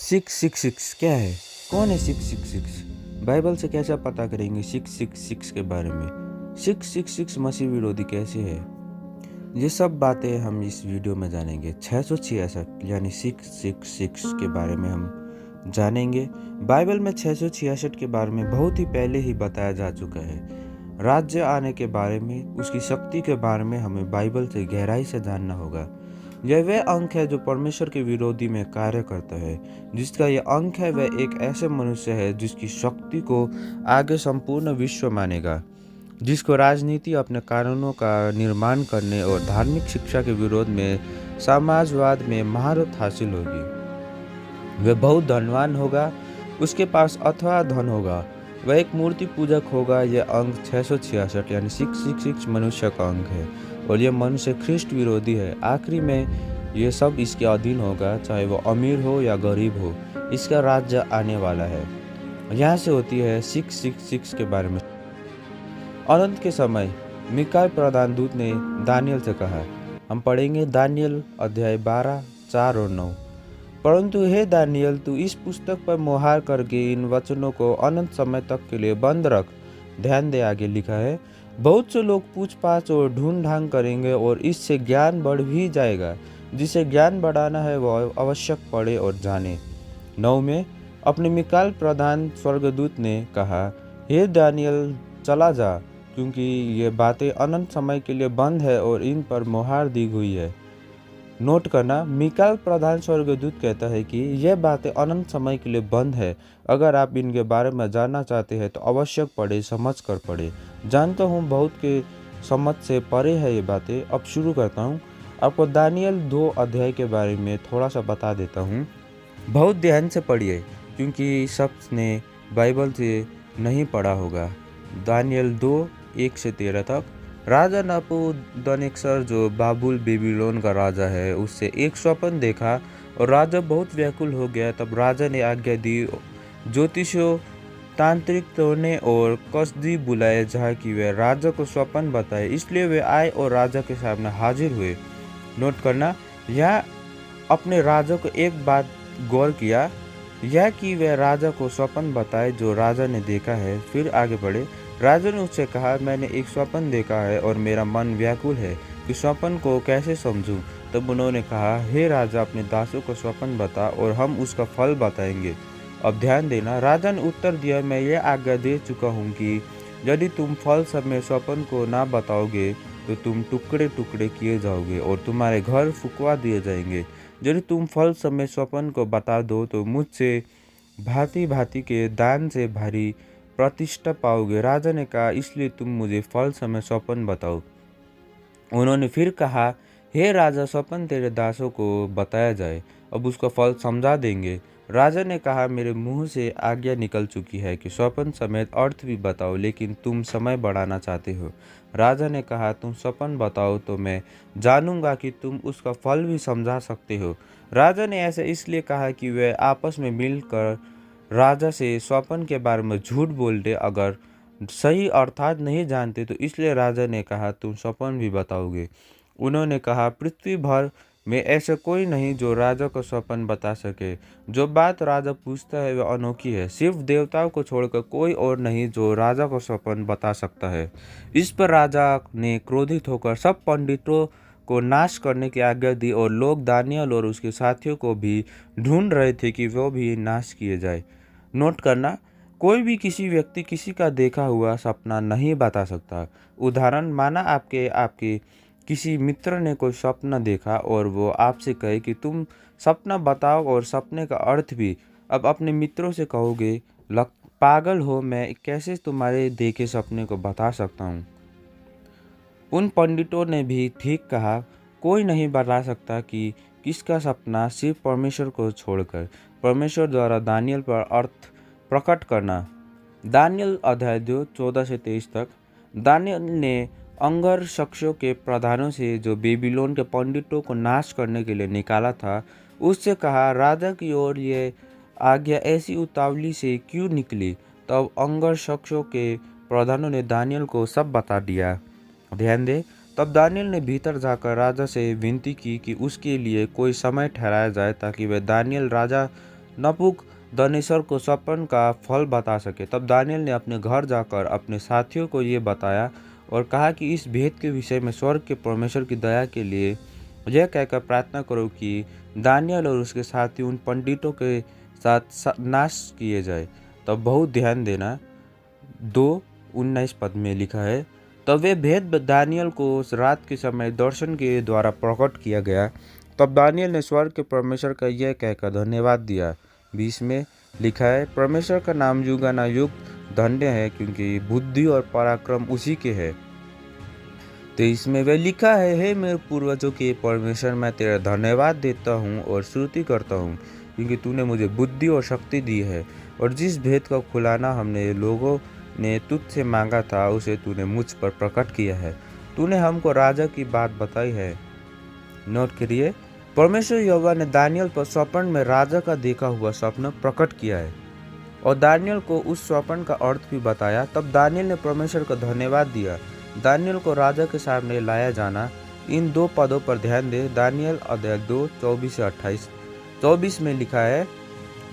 666 क्या है? कौन है 666? बाइबल से कैसे पता करेंगे 666 के बारे में? 666 मसीह विरोधी कैसे है? ये सब बातें हम इस वीडियो में जानेंगे। 666 यानी 666 के बारे में हम जानेंगे। बाइबल में 666 के बारे में बहुत ही पहले ही बताया जा चुका है। राज्य आने के बारे में, उसकी शक्ति के बारे में हमें बाइबल से गहराई से जानना होगा। यह वह अंक है जो परमेश्वर के विरोधी में कार्य करता है। जिसका यह अंक है वह एक ऐसे मनुष्य है जिसकी शक्ति को आगे संपूर्ण विश्व मानेगा, जिसको राजनीति अपने कानूनों का निर्माण करने और धार्मिक शिक्षा के विरोध में समाजवाद में महारत हासिल होगी। वह बहुत धनवान होगा, उसके पास अथवा धन होगा, वह एक मूर्ति पूजक होगा। यह अंक 666 यानी 666 मनुष्य का अंक है और यह मनुष्य ख्रिस्ट विरोधी है। आखिरी में यह सब इसके अधीन होगा, चाहे वो अमीर हो या गरीब हो, इसका राज्य आने वाला है। यहाँ से होती है 666 के बारे में। अनंत के समय मिकाएल प्रधान दूत ने दानियल से कहा, हम पढ़ेंगे दानियल अध्याय 12, 4 और 9। परंतु हे दानियल, तू इस पुस्तक पर मुहर करके इन वचनों को अनंत समय तक के लिए बंद रख। ध्यान दे, आगे लिखा है, बहुत से लोग पूछपाछ और ढूंढ ढांग करेंगे और इससे ज्ञान बढ़ भी जाएगा। जिसे ज्ञान बढ़ाना है वह आवश्यक पढ़े और जाने। 9 में अपने मिकाएल प्रधान स्वर्गदूत ने कहा, हे दानियल, चला जा, क्योंकि ये बातें अनंत समय के लिए बंद है और इन पर मुहर दी हुई है। नोट करना, मिकाएल प्रधान स्वर्गदूत कहता है कि यह बातें अनंत समय के लिए बंद है। अगर आप इनके बारे में जानना चाहते हैं तो आवश्यक पढ़े, समझ कर पढ़े। जानता हूँ बहुत के समझ से परे है ये बातें। अब शुरू करता हूँ। आपको दानियल 2 अध्याय के बारे में थोड़ा सा बता देता हूँ। बहुत ध्यान से पढ़िए, क्योंकि सबने बाइबल से नहीं पढ़ा होगा। दानियल 2, 1 से 13 तक। राजा नबूकदनेस्सर जो बाबुल बेबीलोन का राजा है, उससे एक स्वप्न देखा और राजा बहुत व्याकुल हो गया। तब राजा ने आज्ञा दी, ज्योतिषियों, तांत्रिकों ने और कसदी बुलाए, जहाँ की वे राजा को स्वप्न बताए। इसलिए वे आए और राजा के सामने हाजिर हुए। नोट करना, यह अपने राजा को एक बात गौर किया, यह कि वह राजा को स्वप्न बताए जो राजा ने देखा है। फिर आगे बढ़े। राजा ने उससे कहा, मैंने एक स्वप्न देखा है और मेरा मन व्याकुल है कि स्वप्न को कैसे समझूं। तब उन्होंने कहा, हे राजा, अपने दासों को स्वप्न बता और हम उसका फल बताएंगे। अब ध्यान देना, राजा ने उत्तर दिया, मैं ये आज्ञा दे चुका हूँ कि यदि तुम फल समय स्वप्न को ना बताओगे तो तुम टुकड़े टुकड़े किए जाओगे और तुम्हारे घर फुकवा दिए जाएंगे। यदि तुम फल समय स्वप्न को बता दो तो मुझसे भांति भांति के दान से भारी प्रतिष्ठा पाओगे। राजा ने कहा, इसलिए तुम मुझे फल समय स्वप्न बताओ। उन्होंने फिर कहा, हे राजा, स्वप्न तेरे दासों को बताया जाए, अब उसका फल समझा देंगे। राजा ने कहा, मेरे मुंह से आज्ञा निकल चुकी है कि स्वप्न समेत अर्थ भी बताओ, लेकिन तुम समय बढ़ाना चाहते हो। राजा ने कहा, तुम स्वप्न बताओ तो मैं जानूंगा कि तुम उसका फल भी समझा सकते हो। राजा ने ऐसा इसलिए कहा कि वे आपस में मिलकर राजा से स्वप्न के बारे में झूठ बोलते, अगर सही अर्थात नहीं जानते तो। इसलिए राजा ने कहा, तुम स्वप्न भी बताओगे। उन्होंने कहा, पृथ्वी भर में ऐसा कोई नहीं जो राजा को स्वप्न बता सके। जो बात राजा पूछता है वह अनोखी है। सिर्फ देवताओं को छोड़कर कोई और नहीं जो राजा को स्वप्न बता सकता है। इस पर राजा ने क्रोधित होकर सब पंडितों को नाश करने की आज्ञा दी और लोग दानियल और उसके साथियों को भी ढूंढ रहे थे कि वो भी नाश किए जाए। नोट करना, कोई भी किसी व्यक्ति किसी का देखा हुआ सपना नहीं बता सकता। उदाहरण, माना आपके किसी मित्र ने कोई सपना देखा और वो आपसे कहे कि तुम सपना बताओ और सपने का अर्थ भी। अब अपने मित्रों से कहोगे, पागल हो, मैं कैसे तुम्हारे देखे सपने को बता सकता हूँ। उन पंडितों ने भी ठीक कहा, कोई नहीं बता सकता कि किसका सपना, सिर्फ परमेश्वर को छोड़कर। परमेश्वर द्वारा दानियल पर अर्थ प्रकट करना। दानियल अध्याय 2, 14 से 23 तक। दानियल ने अंगरक्षकों के प्रधानों से, जो बेबीलोन के पंडितों को नाश करने के लिए निकाला था, उससे कहा, राजा की ओर ये आज्ञा ऐसी उतावली से क्यों निकली। तब अंगरक्षकों के प्रधानों ने दानियल को सब बता दिया। ध्यान दे, तब दानियल ने भीतर जाकर राजा से विनती की कि उसके लिए कोई समय ठहराया जाए ताकि वह दानियल राजा नबूकदनेस्सर को स्वप्न का फल बता सके। तब दानियेल ने अपने घर जाकर अपने साथियों को ये बताया और कहा कि इस भेद के विषय में स्वर्ग के परमेश्वर की दया के लिए यह कहकर प्रार्थना करो कि दानियेल और उसके साथी उन पंडितों के साथ नाश किए जाए। तब बहुत ध्यान देना, 2:19 पद में लिखा है, तब वे भेद दानियेल को उस रात के समय दर्शन के द्वारा प्रकट किया गया। तब दानियेल ने स्वर्ग के परमेश्वर का यह कहकर धन्यवाद दिया। 20 में लिखा है, परमेश्वर का नाम युगानुयुग धन्य है, क्योंकि बुद्धि और पराक्रम उसी के है। 23 में वह लिखा है, हे मेरे पूर्वजों के परमेश्वर, मैं तेरा धन्यवाद देता हूँ और स्तुति करता हूँ, क्योंकि तूने मुझे बुद्धि और शक्ति दी है, और जिस भेद का खुलाना हमने लोगों ने तुझसे मांगा था उसे तूने मुझ पर प्रकट किया है। तूने हमको राजा की बात बताई है। नोट करिए, परमेश्वर यहोवा ने दानियेल पर स्वप्न में राजा का देखा हुआ स्वप्न प्रकट किया है और दानियेल को उस स्वप्न का अर्थ भी बताया। तब दानियेल ने परमेश्वर का धन्यवाद दिया। दानियेल को राजा के सामने लाया जाना। इन 2 पदों पर ध्यान दे। दानियेल अध्याय 2 24 से 28। 24 में लिखा है,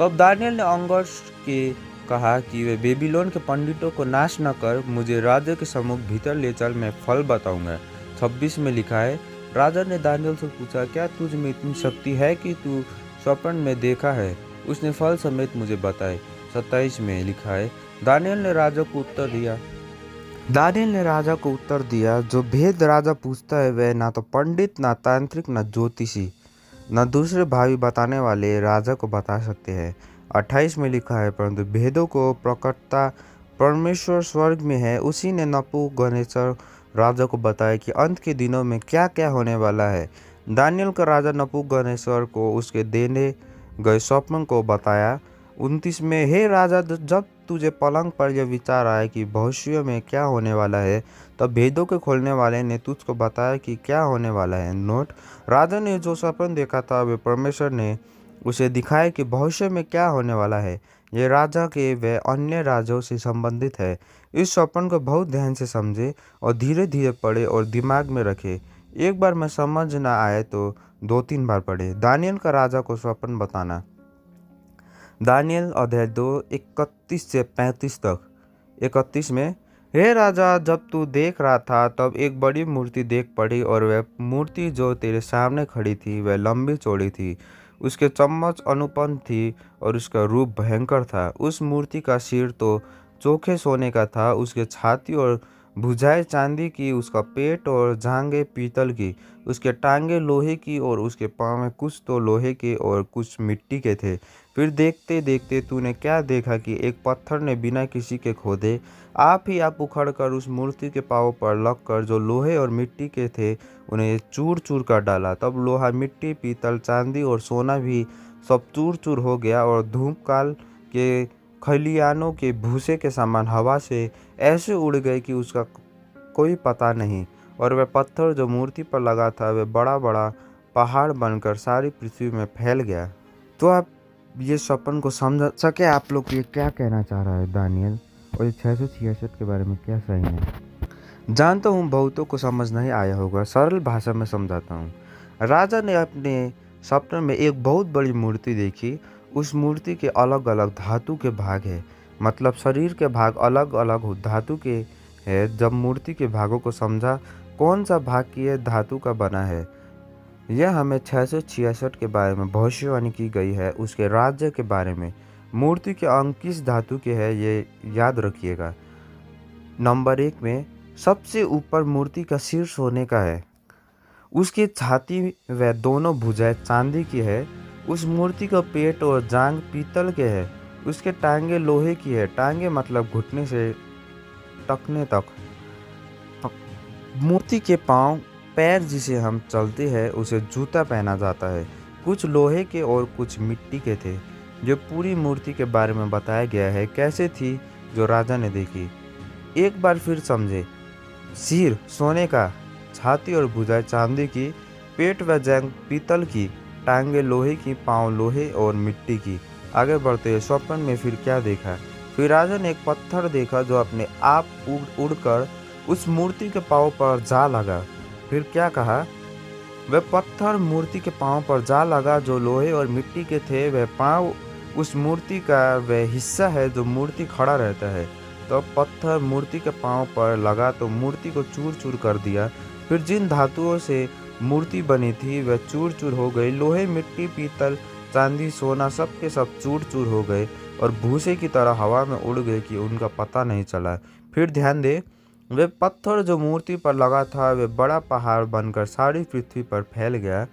तब दानियेल ने अंगरक्ष के कहा कि वे बेबीलोन के पंडितों को नाश न कर, मुझे राजा के सम्मुख भीतर ले चल, मैं फल बताऊंगा। 26 में लिखा है, राजा ने दानियेल से पूछा, क्या तुझ में इतनी शक्ति है कि तू स्वप्न में देखा है? उसने फल समेत मुझे बताए। 27 में लिखा है, दानियेल ने राजा को उत्तर दिया, जो भेद राजा पूछता है वह ना तो पंडित, ना तांत्रिक, ना ज्योतिषी, न दूसरे भावी बताने वाले राजा को बता सकते हैं। 28 में लिखा है, परंतु भेदों को प्रकटता परमेश्वर स्वर्ग में है। उसी ने नबूकदनेस्सर राजा को बताया कि अंत के दिनों में क्या क्या होने वाला है। दानियेल का राजा नबूकदनेस्सर को उसके देने गए स्वप्न को बताया। 29 में, हे राजा, जब तुझे पलंग पर यह विचार आया कि भविष्य में क्या होने वाला है, तब भेदों के खोलने वाले ने तुझको बताया कि क्या होने वाला है। नोट, राजा ने जो स्वप्न देखा था वे परमेश्वर ने उसे दिखाया कि भविष्य में क्या होने वाला है। ये राजा के व अन्य राज्यों से संबंधित है। इस स्वप्न को बहुत ध्यान से समझे और धीरे धीरे पढ़े और दिमाग में रखे। एक बार में समझ ना आए तो 2-3 बार पढ़े। दानियेल का राजा को स्वप्न बताना। दानियेल अध्याय 2 31 से 35 तक। 31 में, हे राजा, जब तू देख रहा था तब एक बड़ी मूर्ति देख पड़ी, और वह मूर्ति जो तेरे सामने खड़ी थी वह लंबी चौड़ी थी, उसके चम्मच अनुपम थी और उसका रूप भयंकर था। उस मूर्ति का सिर तो चोखे सोने का था, उसके छाती और भुजाएं चांदी की, उसका पेट और जांघें पीतल की, उसके टांगे लोहे की और उसके पाँव में कुछ तो लोहे के और कुछ मिट्टी के थे। फिर देखते देखते तूने क्या देखा कि एक पत्थर ने बिना किसी के खोदे आप ही आप उखड़कर उस मूर्ति के पाँव पर लगकर जो लोहे और मिट्टी के थे उन्हें चूर चूर कर डाला। तब लोहा, मिट्टी, पीतल, चांदी और सोना भी सब चूर चूर हो गया और धूप काल के खलियानों के भूसे के समान हवा से ऐसे उड़ गए कि उसका कोई पता नहीं। और वह पत्थर जो मूर्ति पर लगा था वह बड़ा बड़ा पहाड़ बनकर सारी पृथ्वी में फैल गया। तो आप ये स्वप्न को समझ सके, आप लोग ये क्या कहना चाह रहा है दानियेल, और 666 के बारे में क्या सही है। जानता हूँ बहुतों को समझ नहीं आया होगा, सरल भाषा में समझाता हूँ। राजा ने अपने स्वप्न में एक बहुत बड़ी मूर्ति देखी। उस मूर्ति के अलग अलग धातु के भाग हैं, मतलब शरीर के भाग अलग अलग धातु के हैं। जब मूर्ति के भागों को समझा, कौन सा भाग किस धातु का बना है, यह हमें 666 के बारे में भविष्यवाणी की गई है। उसके राज्य के बारे में, मूर्ति के अंग किस धातु के हैं ये याद रखिएगा। नंबर 1 में, सबसे ऊपर मूर्ति का सिर सोने का है, उसकी छाती व दोनों भुजाएं चांदी की है, उस मूर्ति का पेट और जांघ पीतल के है, उसके टांगे लोहे की है, टांगे मतलब घुटने से टखने तक। मूर्ति के पांव, पैर जिसे हम चलते हैं उसे जूता पहना जाता है, कुछ लोहे के और कुछ मिट्टी के थे। जो पूरी मूर्ति के बारे में बताया गया है कैसे थी जो राजा ने देखी। एक बार फिर समझे, सिर सोने का, छाती और भुजाएं चांदी की, पेट व जांघ पीतल की, टांगे लोहे की, पांव लोहे और मिट्टी की। आगे बढ़ते हैं, स्वप्न में फिर क्या देखा। फिर राजा ने एक पत्थर देखा जो अपने आप उड़कर उस मूर्ति के पांव पर जा लगा। फिर क्या कहा, वह पत्थर मूर्ति के पांव पर जा लगा जो लोहे और मिट्टी के थे। वह पांव उस मूर्ति का वह हिस्सा है जो मूर्ति खड़ा रहता है। तो पत्थर मूर्ति के पाँव पर लगा तो मूर्ति को चूर चूर कर दिया। फिर जिन धातुओं से मूर्ति बनी थी वह चूर चूर हो गई। लोहे, मिट्टी, पीतल, चांदी, सोना सब के सब चूर चूर हो गए और भूसे की तरह हवा में उड़ गए कि उनका पता नहीं चला। फिर ध्यान दे, वे पत्थर जो मूर्ति पर लगा था वे बड़ा पहाड़ बनकर सारी पृथ्वी पर फैल गया।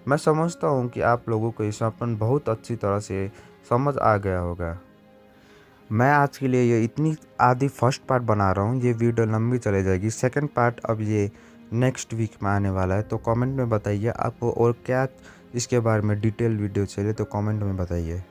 मैं समझता हूँ कि आप लोगों को ये स्वप्न बहुत अच्छी तरह से समझ आ गया होगा। मैं आज के लिए ये इतनी आधी फर्स्ट पार्ट बना रहा हूँ, ये वीडियो लंबी चले जाएगी। सेकंड पार्ट अब ये नेक्स्ट वीक में आने वाला है। तो कमेंट में बताइए आपको और क्या इसके बारे में डिटेल वीडियो चाहिए, तो कमेंट में बताइए।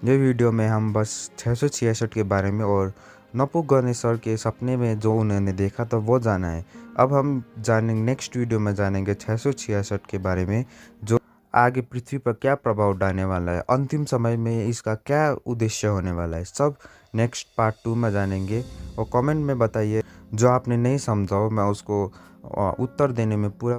ये वीडियो में हम बस 666 के बारे में और नपुंसक के सपने में जो उन्होंने देखा था वो जाना है। अब हम जानेंगे, नेक्स्ट वीडियो में जानेंगे 666 के बारे में, जो आगे पृथ्वी पर क्या प्रभाव डालने वाला है, अंतिम समय में इसका क्या उद्देश्य होने वाला है, सब नेक्स्ट पार्ट 2 में जानेंगे। और कमेंट में बताइए जो आपने नहीं समझा हो, मैं उसको उत्तर देने में पूरा